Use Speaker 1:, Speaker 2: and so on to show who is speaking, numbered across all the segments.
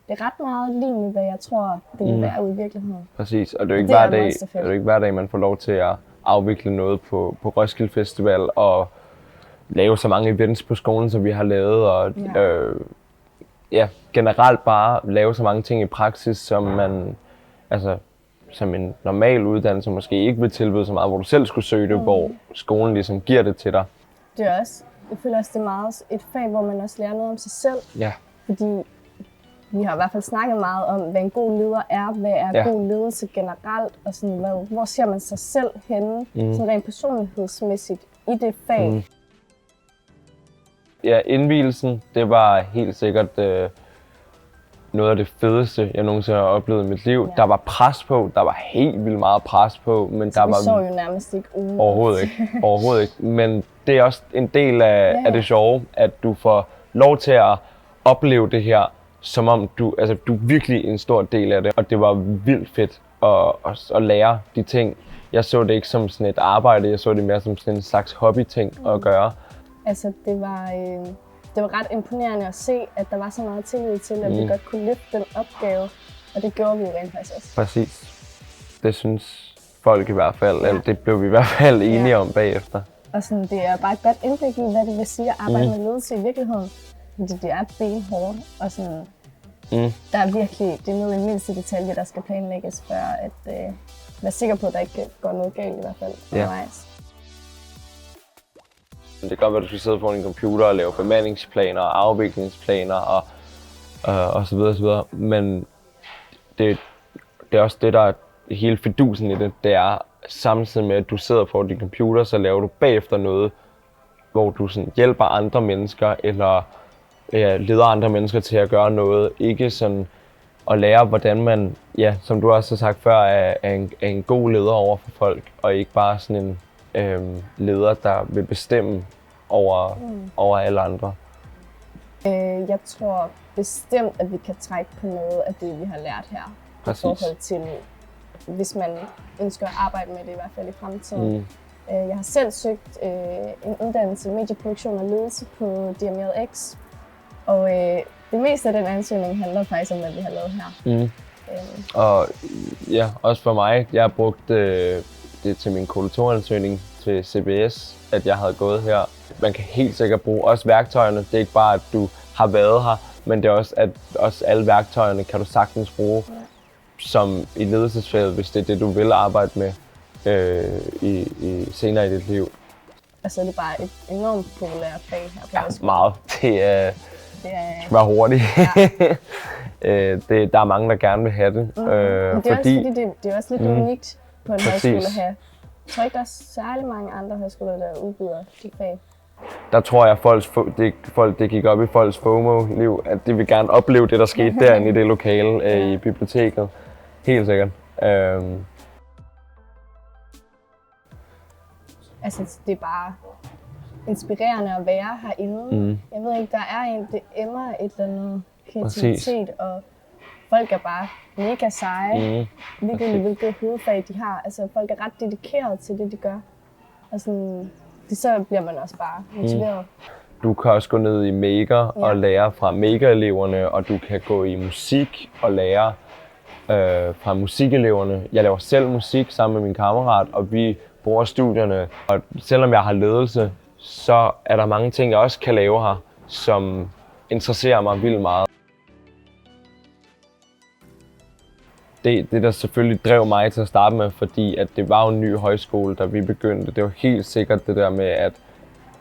Speaker 1: det er ret meget lige med, hvad jeg tror, det vil være ude i virkeligheden.
Speaker 2: Præcis, og det er jo ikke hver dag, man får lov til at afvikle noget på Roskilde Festival og lave så mange events på skolen, som vi har lavet, og generelt bare lave så mange ting i praksis, som man, altså som en normal uddannelse måske ikke vil tilbyde så meget, hvor du selv skulle søge det, hvor skolen ligesom giver det til dig.
Speaker 1: Det er også, jeg føler også, det er meget et fag, hvor man også lærer noget om sig selv.
Speaker 2: Ja.
Speaker 1: Fordi vi har i hvert fald snakket meget om, hvad en god leder er, hvad er god ledelse generelt, og sådan, hvor ser man sig selv henne, sådan rent personlighedsmæssigt i det fag.
Speaker 2: Ja, indvielsen, det var helt sikkert noget af det fedeste, jeg nogensinde har oplevet i mit liv. Der var pres på, der var helt vildt meget pres på, men der var...
Speaker 1: Vi så jo nærmest ikke ude.
Speaker 2: Overhovedet ikke. Men det er også en del af det sjove, at du får lov til at opleve det her, som om du er virkelig en stor del af det. Og det var vildt fedt at lære de ting. Jeg så det ikke som sådan et arbejde, jeg så det mere som sådan en slags hobbyting at gøre.
Speaker 1: Altså det var ret imponerende at se, at der var så meget tillid til, at vi godt kunne løfte den opgave, og det gjorde vi jo rent faktisk også.
Speaker 2: Præcis. Det synes folk i hvert fald, eller det blev vi i hvert fald enige om bagefter.
Speaker 1: Og sådan, det er bare et godt indblik i, hvad det vil sige at arbejde med ledelse i virkeligheden. Fordi det er benhårdt, og sådan, der er virkelig, det er noget i mindste detalje, der skal planlægges, for at være sikker på, at der ikke går noget galt i hvert fald undervejs.
Speaker 2: Det kan godt være, at du skal sidde foran en computer og lave bemandingsplaner og afviklingsplaner og så videre og så videre. Men det er også det, der er hele fidusen i det. Det er samtidig med, at du sidder foran din computer, så laver du bagefter noget, hvor du sådan hjælper andre mennesker eller leder andre mennesker til at gøre noget. Ikke sådan at lære, hvordan man, som du også har sagt før, er en god leder over for folk, og ikke bare sådan en leder, der vil bestemme over alle andre.
Speaker 1: Jeg tror bestemt, at vi kan trække på noget af det, vi har lært her.
Speaker 2: Præcis.
Speaker 1: I forhold til, hvis man ønsker at arbejde med det i hvert fald i fremtiden. Jeg har selv søgt en uddannelse i medieproduktion og ledelse på DMJX. Og det meste af den ansøgning handler faktisk om, hvad vi har lavet her.
Speaker 2: Og også for mig, jeg har brugt det til min kollegiatoransøgning til CBS, at jeg havde gået her. Man kan helt sikkert bruge også værktøjerne. Det er ikke bare, at du har været her, men det er også, at også alle værktøjerne kan du sagtens bruge som i ledelsesfaget, hvis det er det, du vil arbejde med senere i dit liv.
Speaker 1: Altså det er bare et enormt populært fag her på Roskilde.
Speaker 2: Meget. Det skal være hurtigt. Der er mange, der gerne vil have det.
Speaker 1: Men det er også fordi, det er også lidt unikt på en højskole at have. Jeg tror ikke, der er særlig mange andre højskoler, der udbyder de fag.
Speaker 2: Der tror jeg, det gik op i folks FOMO-liv, at de vil gerne opleve det, der skete derinde i det lokale i biblioteket. Helt sikkert.
Speaker 1: Altså, det er bare inspirerende at være herinde. Jeg ved ikke, det emmer et eller andet kreativitet, og folk er bare mega seje. Hvilket hovedfag de har. Altså, folk er ret dedikeret til det, de gør. Og sådan, så bliver man også bare motiveret.
Speaker 2: Du kan også gå ned i Maker og lære fra Maker-eleverne, og du kan gå i musik og lære fra musikeleverne. Jeg laver selv musik sammen med min kammerat, og vi bruger studierne. Og selvom jeg har ledelse, så er der mange ting, jeg også kan lave her, som interesserer mig vildt meget. Det der selvfølgelig drev mig til at starte med, fordi at det var jo en ny højskole, da vi begyndte. Det var helt sikkert det der med,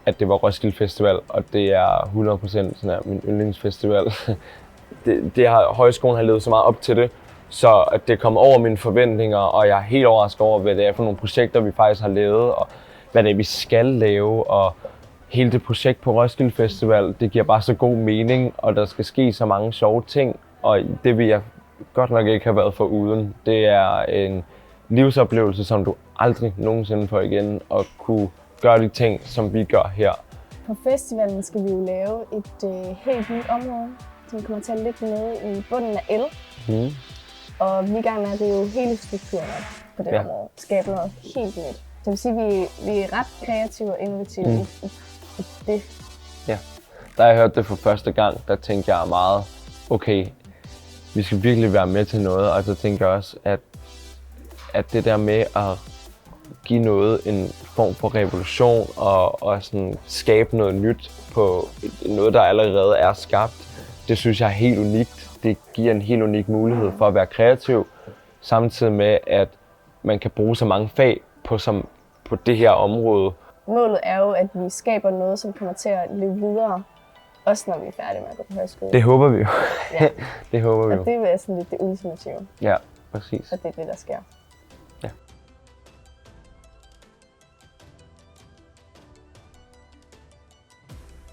Speaker 2: at det var Roskilde Festival, og det er 100% sådan her, min yndlingsfestival. Højskolen har levet så meget op til det, så at det kom over mine forventninger, og jeg er helt overrasket over, hvad det er for nogle projekter, vi faktisk har lavet, og hvad det er, vi skal lave, og hele det projekt på Roskilde Festival, det giver bare så god mening, og der skal ske så mange sjove ting, og det vil jeg godt nok ikke have været foruden. Det er en livsoplevelse, som du aldrig nogensinde får igen, at kunne gøre de ting, som vi gør her.
Speaker 1: På festivalen skal vi jo lave et helt nyt område, som kommer til at ligge nede i bunden af el. Og vi er i gang med at rive hele strukturen op på det område, skabe noget helt nyt. Det vil sige, at vi er ret kreative og innovative i det.
Speaker 2: Ja, da jeg hørte det for første gang, der tænkte jeg meget, okay, vi skal virkelig være med til noget, og så tænker jeg også, at det der med at give noget en form for revolution og sådan skabe noget nyt på noget, der allerede er skabt, det synes jeg er helt unikt. Det giver en helt unik mulighed for at være kreativ, samtidig med, at man kan bruge så mange fag på det her område.
Speaker 1: Målet er jo, at vi skaber noget, som kommer til at leve videre, også når vi er færdige med at gå på højskole.
Speaker 2: Det håber vi jo.
Speaker 1: Ja.
Speaker 2: Det håber vi jo.
Speaker 1: Og det er sådan lidt det ultimative.
Speaker 2: Ja, præcis.
Speaker 1: Og det er det, der sker.